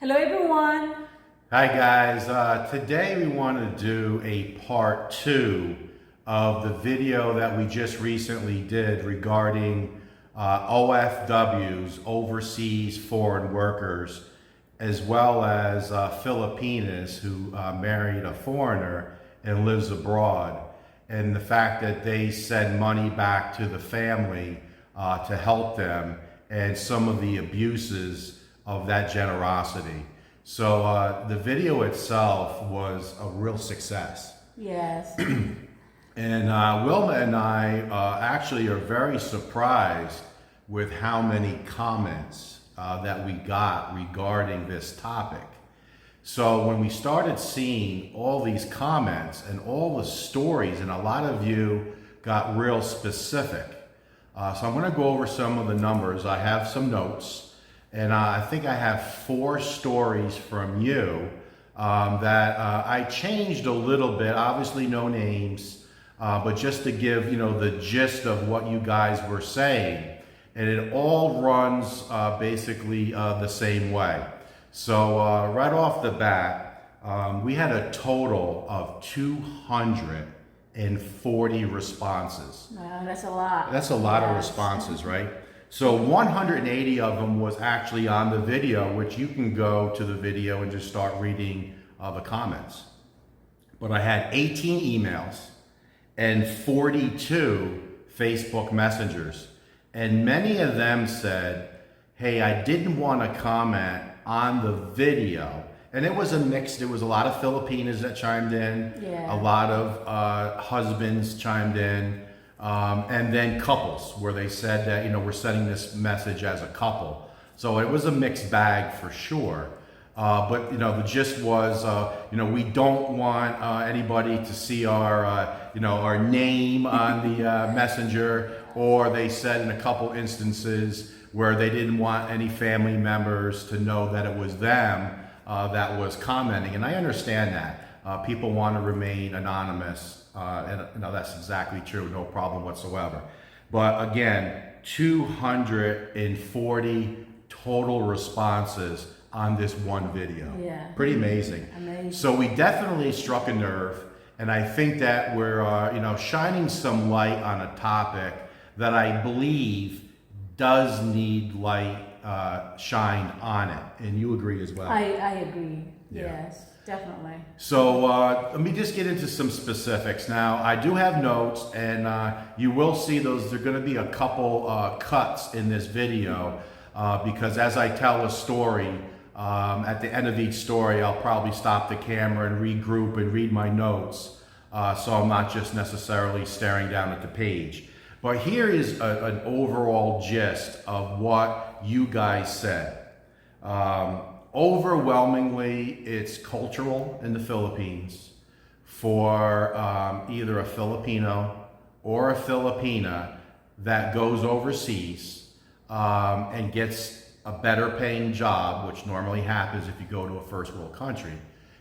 Hello everyone! Hi guys, today we want to do a part 2 of the video that we just recently did regarding OFWs, overseas foreign workers, as well as Filipinas who married a foreigner and lives abroad, and the fact that they send money back to the family to help them, and some of the abuses of that generosity. So the video itself was a real success. Yes. And Wilma and I actually are very surprised with how many comments that we got regarding this topic. So when we started seeing all these comments and all the stories, and a lot of you got real specific. So I'm going to go over some of the numbers. I have some notes. And I think I have 4 stories from you that I changed a little bit, obviously no names, but just to give, the gist of what you guys were saying. And it all runs basically the same way. So right off the bat, we had a total of 240 responses. Wow, that's a lot. That's a lot of responses, right? So 180 of them was actually on the video, which you can go to the video and just start reading the comments. But I had 18 emails and 42 Facebook messengers. And many of them said, hey, I didn't want to comment on the video. And it was a mix. There was a lot of Filipinas that chimed in. Yeah. A lot of husbands chimed in. And then couples, where they said that, we're sending this message as a couple. So it was a mixed bag for sure. But, the gist was, we don't want anybody to see our name on the messenger, or they said in a couple instances where they didn't want any family members to know that it was them that was commenting. And I understand that. People want to remain anonymous. And that's exactly true, no problem whatsoever. But again, 240 total responses on this one video. Yeah. Pretty amazing. Amazing. So we definitely struck a nerve, and I think that we're shining some light on a topic that I believe does need light shined on it. And you agree as well? I agree. Yeah. Yes, definitely. So let me just get into some specifics. Now, I do have notes, and you will see those. There are going to be a couple cuts in this video because as I tell a story, at the end of each story, I'll probably stop the camera and regroup and read my notes, so I'm not just necessarily staring down at the page. But here is an overall gist of what you guys said. Overwhelmingly, it's cultural in the Philippines for either a Filipino or a Filipina that goes overseas and gets a better paying job, which normally happens if you go to a first world country.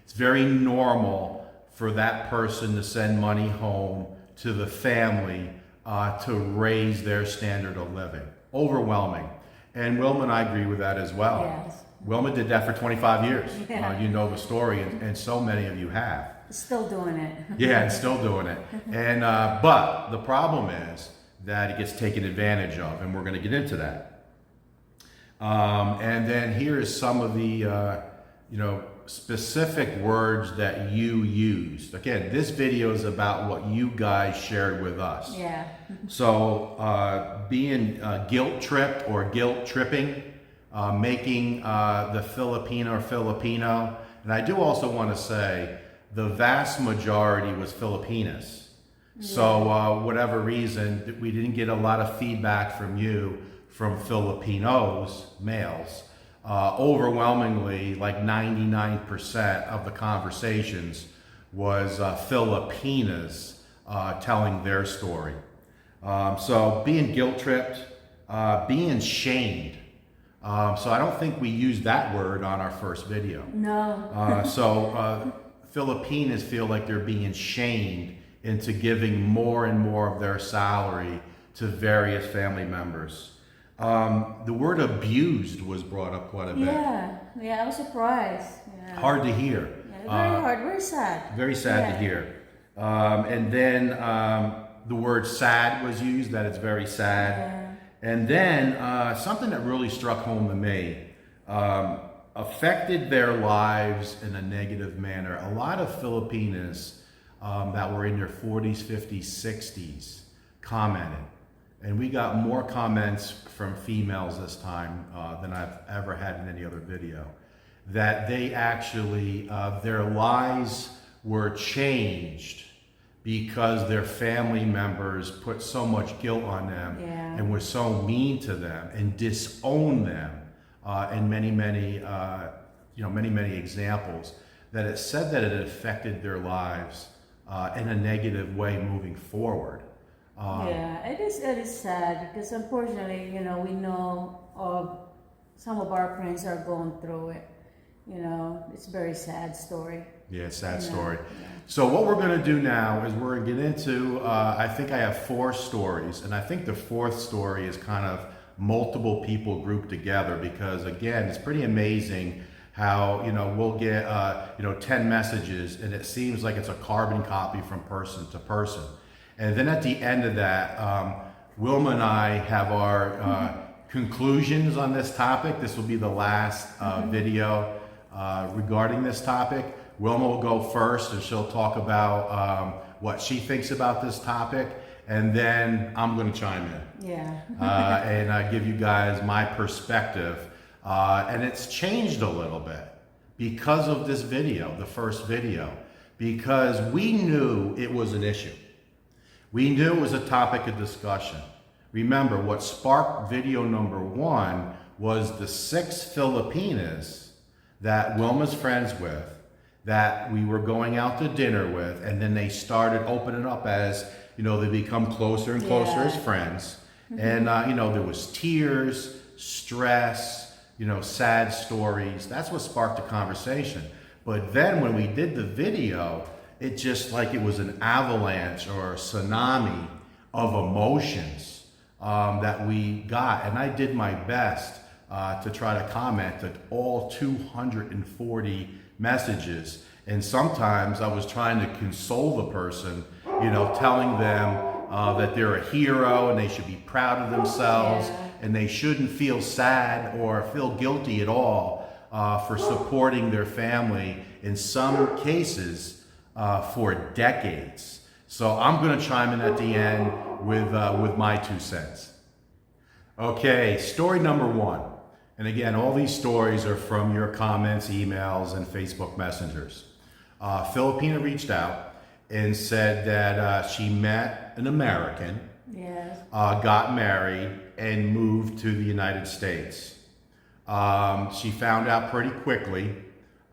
It's very normal for that person to send money home to the family to raise their standard of living. Overwhelming. And Wilma and I agree with that as well. Yes. Wilma did that for 25 years. Yeah. You know the story, and so many of you have. Still doing it. Yeah, and still doing it. And but the problem is that it gets taken advantage of, and we're going to get into that. And then here's some of the specific words that you used. Again, this video is about what you guys shared with us. Yeah. So being guilt tripped or guilt tripping, making the Filipino or Filipino. And I do also want to say the vast majority was Filipinas. Yeah. So whatever reason, we didn't get a lot of feedback from you from Filipinos, males. Overwhelmingly, like 99% of the conversations was Filipinas telling their story. So being guilt tripped, being shamed. So I don't think we used that word on our first video. No. So Filipinas feel like they're being shamed into giving more and more of their salary to various family members. The word abused was brought up quite a bit. Yeah. Yeah, I was surprised. Yeah. Hard to hear. Yeah, very hard, very sad. Very sad to Yeah. hear. And then the word sad was used, that it's very sad. Yeah. And then something that really struck home to me, affected their lives in a negative manner. A lot of Filipinas that were in their 40s, 50s, 60s commented. And we got more comments from females this time than I've ever had in any other video. That they actually, their lives were changed because their family members put so much guilt on them and were so mean to them and disowned them in many, many examples, that it said that it affected their lives in a negative way moving forward. Yeah, it is sad because unfortunately, we know of some of our friends are going through it. It's a very sad story. Yeah, sad story. Yeah. So what we're going to do now is we're going to get into, I think I have 4 stories, and I think the 4th story is kind of multiple people grouped together, because again, it's pretty amazing how, we'll get, 10 messages and it seems like it's a carbon copy from person to person. And then at the end of that, Wilma and I have our conclusions on this topic. This will be the last video regarding this topic. Wilma will go first and she'll talk about what she thinks about this topic, and then I'm going to chime in. Yeah. And give you guys my perspective. And it's changed a little bit because of this video, the first video, because we knew it was an issue. We knew it was a topic of discussion. Remember, what sparked video number 1 was the 6 Filipinas that Wilma's friends with, that we were going out to dinner with, and then they started opening up as, they become closer and closer as friends. And, there was tears, stress, sad stories. That's what sparked the conversation. But then when we did the video, it just like it was an avalanche or a tsunami of emotions that we got. And I did my best to try to comment at all 240 messages. And sometimes I was trying to console the person, telling them that they're a hero and they should be proud of themselves and they shouldn't feel sad or feel guilty at all for supporting their family, in some cases for decades. So I'm going to chime in at the end with my 2 cents. Okay, story number 1. And again, all these stories are from your comments, emails, and Facebook messengers. Filipina reached out and said that she met an American, got married, and moved to the United States. She found out pretty quickly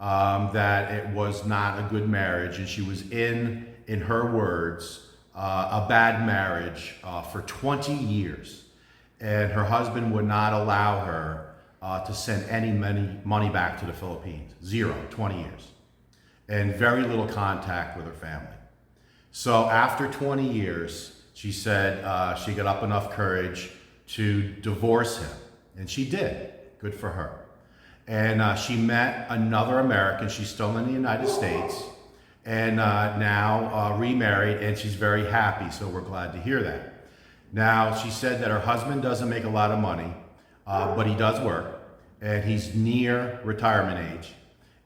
that it was not a good marriage, and she was in her words, a bad marriage for 20 years. And her husband would not allow her to send any money back to the Philippines. 0, 20 years. And very little contact with her family. So after 20 years, she said she got up enough courage to divorce him. And she did. Good for her. And she met another American. She's still in the United States. And now remarried, and she's very happy. So we're glad to hear that. Now, she said that her husband doesn't make a lot of money, but he does work, and he's near retirement age,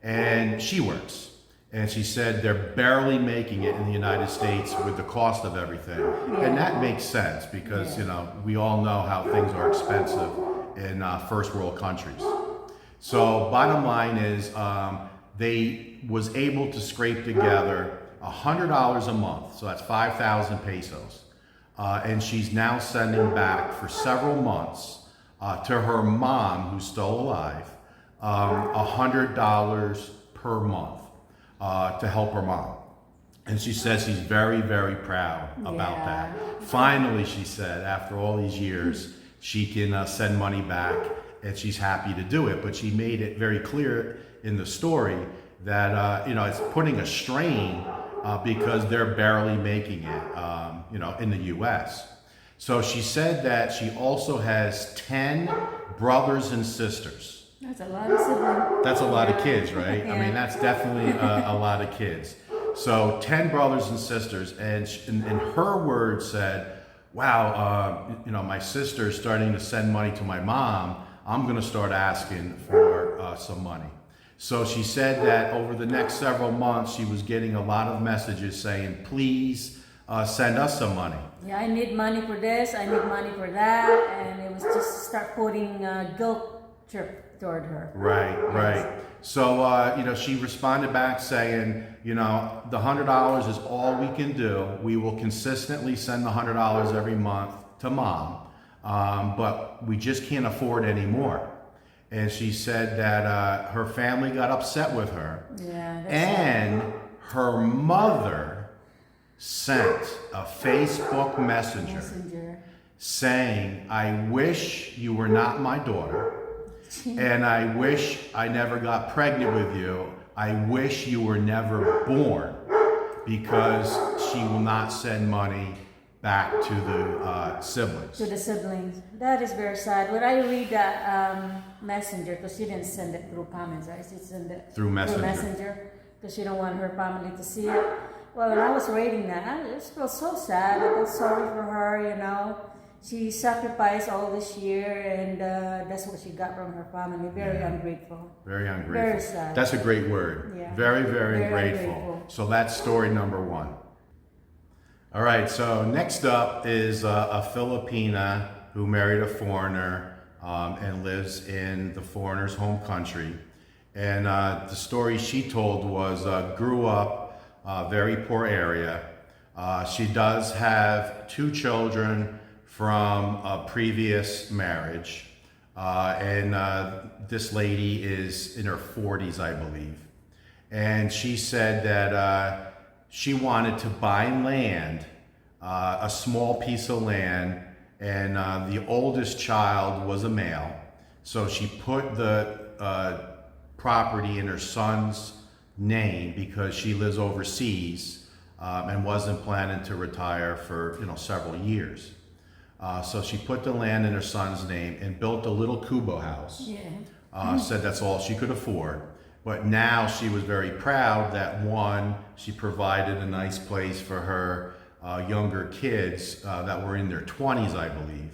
and she works. And she said they're barely making it in the United States with the cost of everything. And that makes sense because, we all know how things are expensive in first world countries. So bottom line is they was able to scrape together $100 a month. So that's 5,000 pesos. And she's now sending back for several months to her mom, who's still alive, $100 per month to help her mom. And she says she's very, very proud about that. Finally, she said, after all these years, she can send money back, and she's happy to do it. But she made it very clear in the story that, it's putting a strain because they're barely making it, in the U.S. So she said that she also has 10 brothers and sisters. That's a lot of siblings. That's a lot of kids, right? I Yeah. mean, that's definitely a lot of kids. So 10 brothers and sisters, and in her words said, wow, my sister's starting to send money to my mom. I'm going to start asking for some money. So she said that over the next several months, she was getting a lot of messages saying, please send us some money. Yeah, I need money for this, I need money for that, and it was just start putting guilt trip toward her. Right. So, she responded back saying, the $100 is all we can do. We will consistently send the $100 every month to mom, but we just can't afford any more. And she said that her family got upset with her. Yeah, that's and her mother sent a Facebook messenger saying, I wish you were not my daughter. And I wish I never got pregnant with you. I wish you were never born, because she will not send money back to the siblings. To the siblings. That is very sad. When I read that messenger, because she didn't send it through comments, right? She sent it Through messenger. Because she don't want her family to see it. Well, when I was reading that, I just felt so sad. I felt sorry for her, She sacrificed all this year, and that's what she got from her family. Very ungrateful. Very ungrateful. Very sad. That's a great word. Yeah. Very, very, Very grateful. ungrateful. So that's story number one. All right, so next up is a Filipina who married a foreigner and lives in the foreigner's home country. And the story she told was grew up very poor area. She does have 2 children from a previous marriage. And this lady is in her 40s, I believe. And she said that she wanted to buy land, a small piece of land, and the oldest child was a male. So she put the property in her son's name because she lives overseas and wasn't planning to retire for several years. So she put the land in her son's name and built a little Kubo house. Yeah. Said that's all she could afford. But now she was very proud that one, she provided a nice place for her younger kids that were in their 20s, I believe.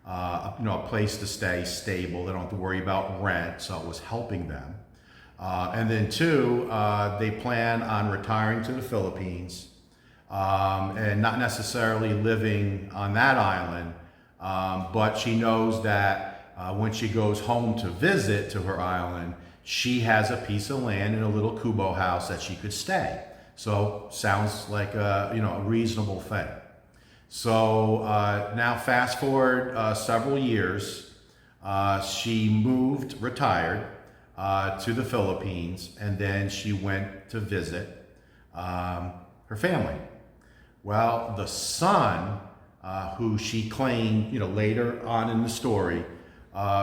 A place to stay stable. They don't have to worry about rent, so it was helping them. And then 2, they plan on retiring to the Philippines. And not necessarily living on that island, but she knows that when she goes home to visit to her island, she has a piece of land in a little Kubo house that she could stay. So sounds like a reasonable thing. So now fast forward several years, she retired to the Philippines, and then she went to visit her family. Well, the son, who she claimed, later on in the story,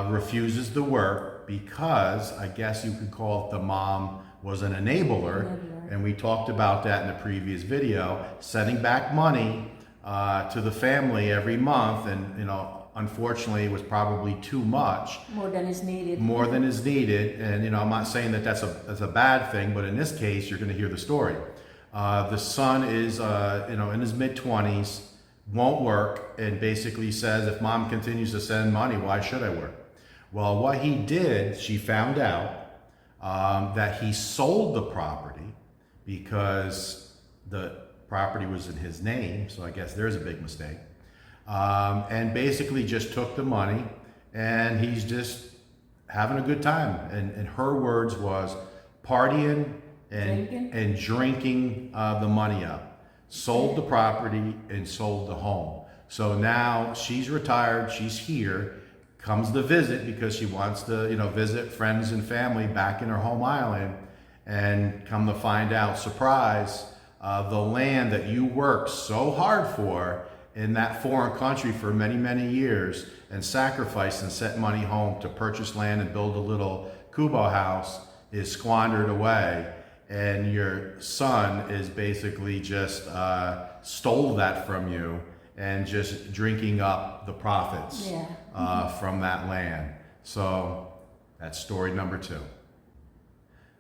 refuses to work because I guess you could call it the mom was an enabler. And we talked about that in the previous video, sending back money to the family every month. And, unfortunately, it was probably too much. More than is needed. More than is needed. And, I'm not saying that that's a bad thing, but in this case, you're going to hear the story. The son is, in his mid-20s, won't work, and basically says, if mom continues to send money, why should I work? Well, what he did, she found out that he sold the property because the property was in his name, so I guess there's a big mistake, and basically just took the money, and he's just having a good time. And her words was partying, and drinking the money up. Sold the property and sold the home. So now she's retired, she's here, comes to visit because she wants to, visit friends and family back in her home island, and come to find out, surprise, the land that you worked so hard for in that foreign country for many, many years and sacrificed and sent money home to purchase land and build a little Kubo house is squandered away. And your son is basically just stole that from you and just drinking up the profits from that land. So That's story number 2.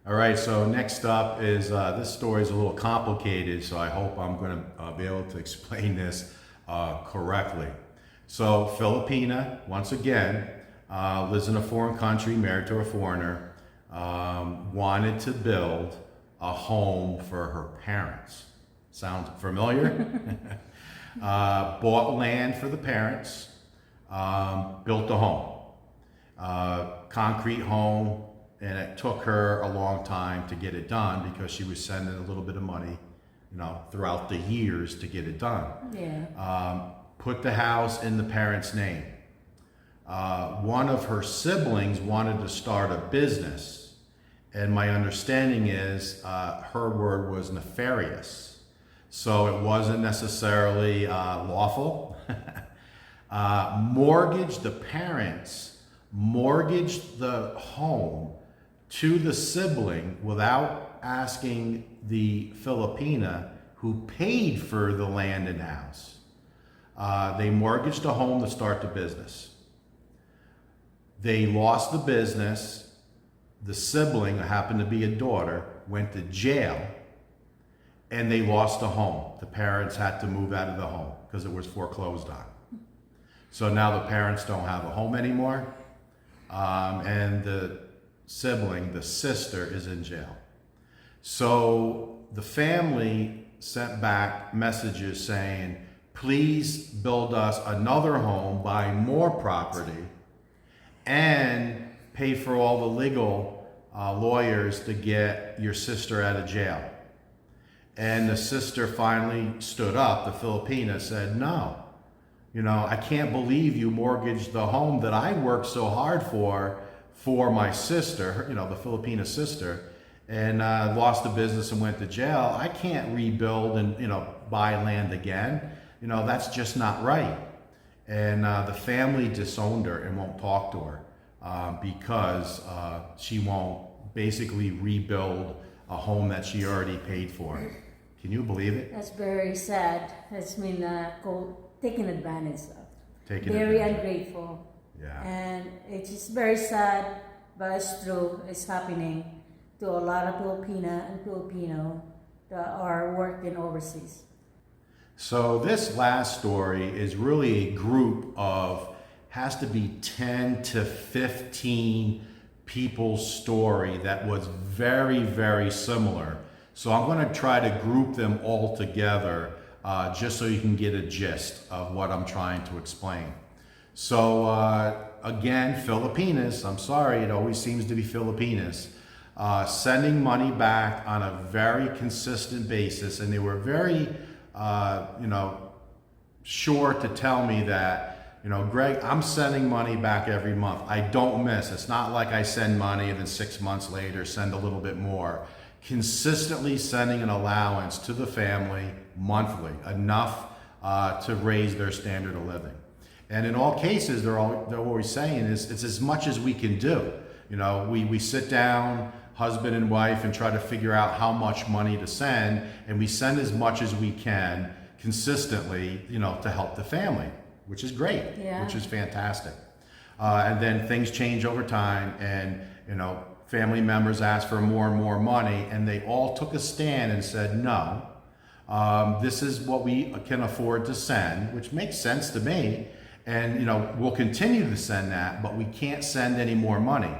All right, so next up is, this story is a little complicated, so I hope I'm going to be able to explain this correctly. So Filipina, once again, lives in a foreign country, married to a foreigner, wanted to build a home for her parents. Sounds familiar? Bought land for the parents, built a home, concrete home, and it took her a long time to get it done because she was sending a little bit of money, throughout the years to get it done. Yeah. Put the house in the parents' name. One of her siblings wanted to start a business, and my understanding is her word was nefarious, so it wasn't necessarily lawful. The parents mortgaged the home to the sibling without asking the Filipina who paid for the land and house. They mortgaged the home to start the business. They lost the business. The sibling, who happened to be a daughter, went to jail, and they lost the home. The parents had to move out of the home because it was foreclosed on. So now the parents don't have a home anymore, and the sibling, the sister, is in jail. So the family sent back messages saying, please build us another home, buy more property, and pay for all the legal lawyers to get your sister out of jail. And the sister finally stood up. The Filipina said, no, I can't believe you mortgaged the home that I worked so hard for my sister, the Filipina sister, and lost the business and went to jail. I can't rebuild and, buy land again. That's just not right. And the family disowned her and won't talk to her because she won't basically rebuild a home that she already paid for. Can you believe it? That's very sad. That's been taken advantage of. Very ungrateful. Yeah. And it's just very sad, but it's true. It's happening to a lot of Filipina and Filipino that are working overseas. So this last story is really a group of, has to be 10 to 15 people's story that was very, very similar. So I'm going to try to group them all together just so you can get a gist of what I'm trying to explain. So again, Filipinas, I'm sorry, it always seems to be Filipinas, sending money back on a very consistent basis, and they were very sure to tell me that, Greg, I'm sending money back every month. I don't miss. It's not like I send money and then 6 months later send a little bit more. Consistently sending an allowance to the family monthly, enough to raise their standard of living. And in all cases, they're always saying is it's as much as we can do. We sit down, husband and wife, and try to figure out how much money to send, and we send as much as we can consistently, to help the family, which is great, which is fantastic. And then things change over time, and family members ask for more and more money, and they all took a stand and said, no, this is what we can afford to send, which makes sense to me. And we'll continue to send that, but we can't send any more money.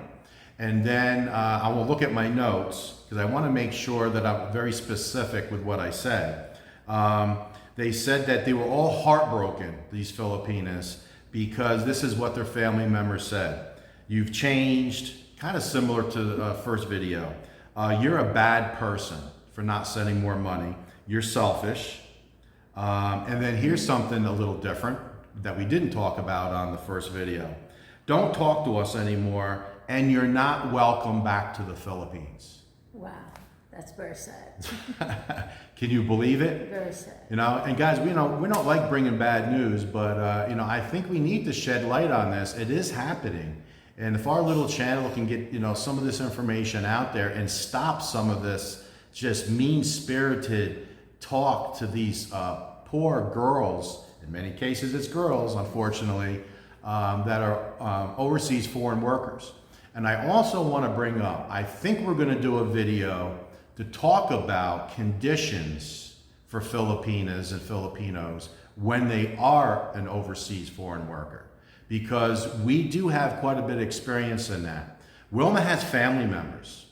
And then I will look at my notes because I want to make sure that I'm very specific with what I said. They said that they were all heartbroken, these Filipinas, because this is what their family members said. You've changed, kind of similar to the first video. You're a bad person for not sending more money. You're selfish. And then here's something a little different that we didn't talk about on the first video. Don't talk to us anymore, and you're not welcome back to the Philippines. Wow, that's very sad. Can you believe it? Very sad. And guys, we don't like bringing bad news, but I think we need to shed light on this. It is happening. And if our little channel can get, some of this information out there and stop some of this just mean-spirited talk to these poor girls, in many cases it's girls, unfortunately, that are overseas foreign workers. And I also want to bring up, I think we're going to do a video to talk about conditions for Filipinas and Filipinos when they are an overseas foreign worker, because we do have quite a bit of experience in that. Wilma has family members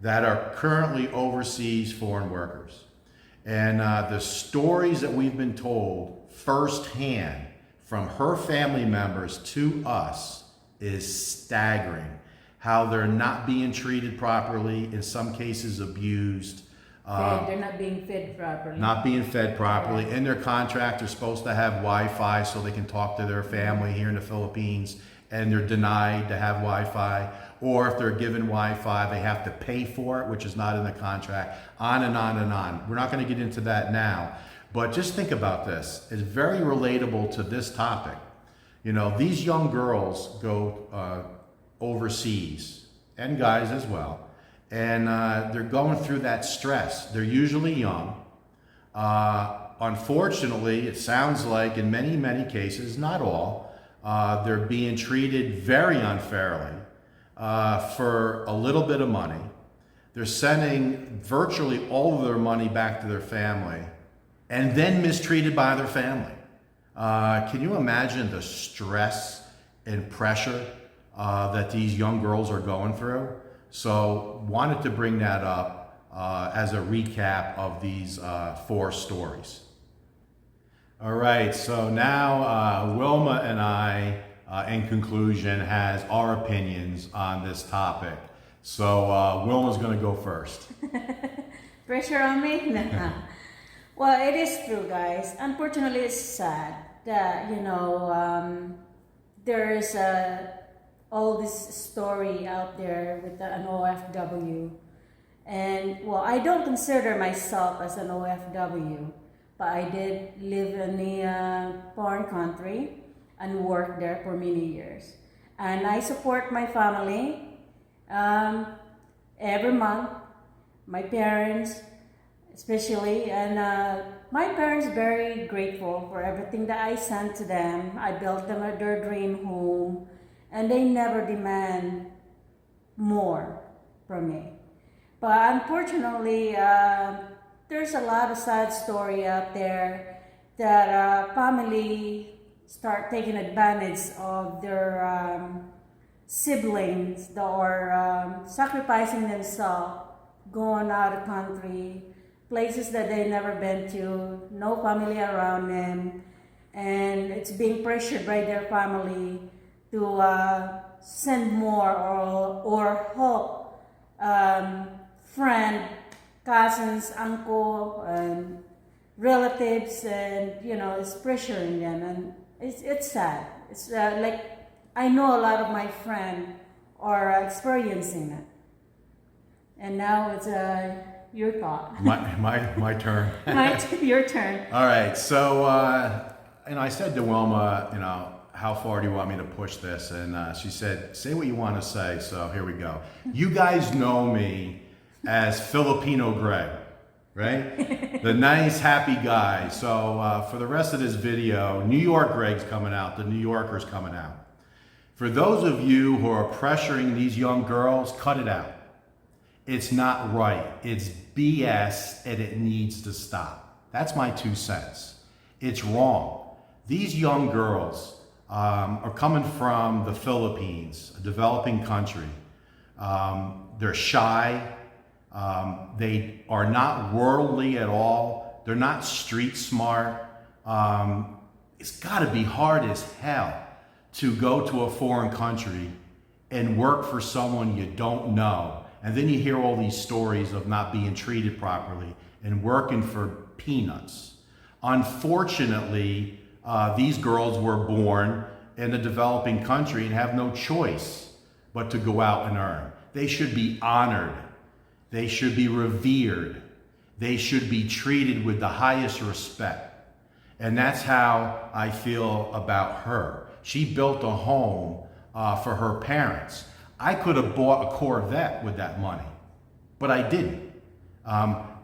that are currently overseas foreign workers. And the stories that we've been told firsthand from her family members to us is staggering. How they're not being treated properly, in some cases abused. They're not being fed properly. Not being fed properly. In their contract, they're supposed to have Wi-Fi so they can talk to their family here in the Philippines, and they're denied to have Wi-Fi. Or if they're given Wi-Fi, they have to pay for it, which is not in the contract. On and on and on. We're not going to get into that now, but just think about this. It's very relatable to this topic. You know, these young girls go overseas, and guys as well, and they're going through that stress. They're usually young. Unfortunately, it sounds like in many cases, not all, they're being treated very unfairly for a little bit of money. They're sending virtually all of their money back to their family and then mistreated by their family. Can you imagine the stress and pressure that these young girls are going through? So wanted to bring that up as a recap of these 4 stories. All right, so now Wilma and I, in conclusion, has our opinions on this topic. So Wilma's gonna go first. Pressure on me? Nah. Well, it is true, guys. Unfortunately, it's sad that, you know, there's all this story out there with an OFW. And, well, I don't consider myself as an OFW, but I did live in a foreign country and worked there for many years. And I support my family every month, my parents especially, and my parents very grateful for everything that I sent to them. I built them their dream home, and they never demand more from me. But unfortunately, there's a lot of sad story out there that family start taking advantage of their siblings that are sacrificing themselves, going out of country, places that they've never been to, no family around them, and it's being pressured by their family to send more or help friend, cousins, uncle, relatives, and you know, it's pressuring them, and it's sad. It's like I know a lot of my friends are experiencing it, and now it's your thought. My turn. Your turn. All right, so and I said to Wilma, you know, how far do you want me to push this? And she said, say what you want to say. So here we go. You guys know me as Filipino Greg, right? The nice, happy guy. So for the rest of this video, New York Greg's coming out. The New Yorker's coming out. For those of you who are pressuring these young girls, cut it out. It's not right. It's BS, and it needs to stop. That's my 2 cents. It's wrong. These young girls are coming from the Philippines, a developing country. They're shy. They are not worldly at all. They're not street smart. It's got to be hard as hell to go to a foreign country and work for someone you don't know. And then you hear all these stories of not being treated properly and working for peanuts. Unfortunately, these girls were born in a developing country and have no choice but to go out and earn. They should be honored. They should be revered. They should be treated with the highest respect. And that's how I feel about her. She built a home for her parents. I could have bought a Corvette with that money, but I didn't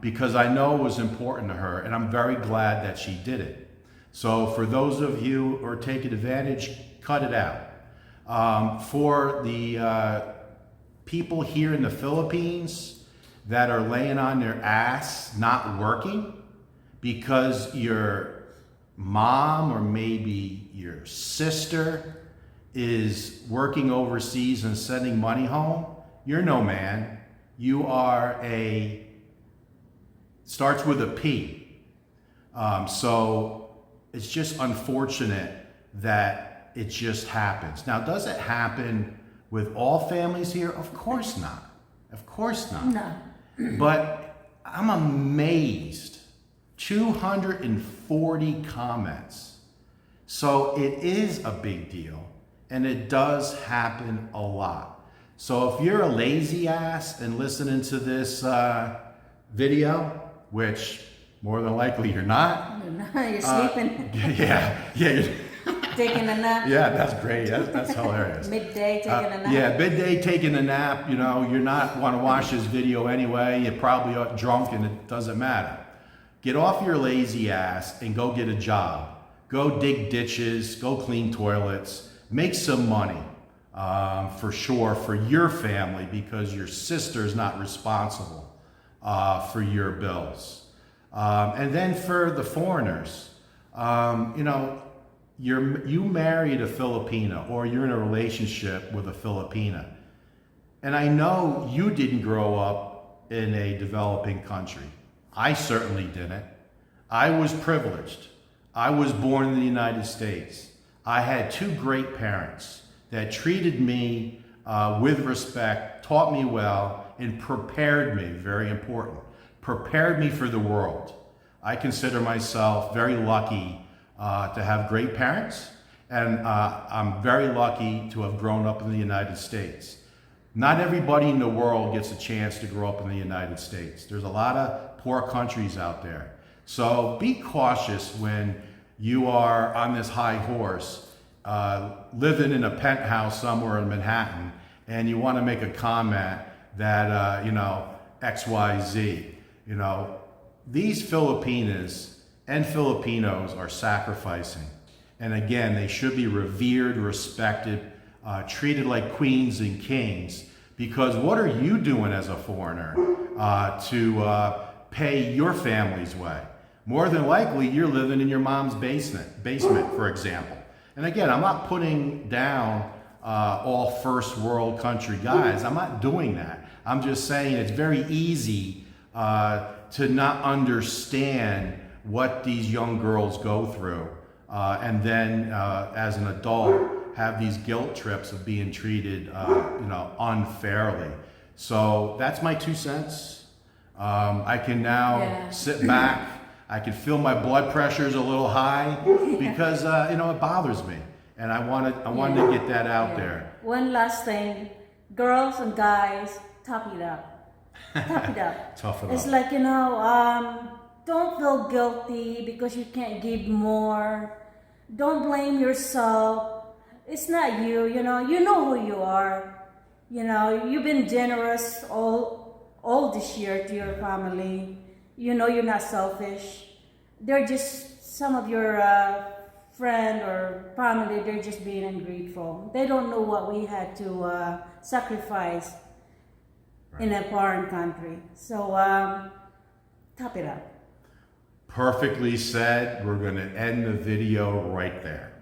because I know it was important to her, and I'm very glad that she did it. So for those of you who are taking advantage, cut it out. For the people here in the Philippines that are laying on their ass, not working, because your mom or maybe your sister is working overseas and sending money home, you're no man. You are starts with a P. So it's just unfortunate that it just happens. Now, does it happen with all families here? Of course not. Of course not. No. But I'm amazed. 240 comments. So it is a big deal, and it does happen a lot. So if you're a lazy ass and listening to this video, which more than likely you're not. You're sleeping. Yeah. You're Taking a nap. Yeah, that's great. That's hilarious. Midday taking a nap. Yeah, midday taking a nap. You're not want to watch this video anyway. You're probably drunk and it doesn't matter. Get off your lazy ass and go get a job. Go dig ditches. Go clean toilets. Make some money, for sure, for your family, because your sister's not responsible for your bills. And then for the foreigners, you married a Filipina, or you're in a relationship with a Filipina. And I know you didn't grow up in a developing country. I certainly didn't. I was privileged. I was born in the United States. I had two great parents that treated me with respect, taught me well, and prepared me, very important, prepared me for the world. I consider myself very lucky to have great parents, and I'm very lucky to have grown up in the United States. Not everybody in the world gets a chance to grow up in the United States. There's a lot of poor countries out there. So be cautious when you are on this high horse, living in a penthouse somewhere in Manhattan, and you want to make a comment that, XYZ. These Filipinas and Filipinos are sacrificing. And again, they should be revered, respected, treated like queens and kings, because what are you doing as a foreigner to pay your family's way? More than likely, you're living in your mom's basement, for example. And again, I'm not putting down all first world country guys. I'm not doing that. I'm just saying it's very easy to not understand what these young girls go through, and then as an adult have these guilt trips of being treated unfairly. So that's my 2 cents. I can now sit back. I can feel my blood pressure's a little high because it bothers me, and I wanted to get that out there. One last thing, girls and guys, top it up. Top it up. Tough it It's up. like, don't feel guilty because you can't give more. Don't blame yourself. It's not you, you know who you are. You've been generous all this year to your family. You're not selfish. They're just some of your friend or family, they're just being ungrateful. They don't know what we had to sacrifice in a foreign country. So, top it up. Perfectly said. We're going to end the video right there.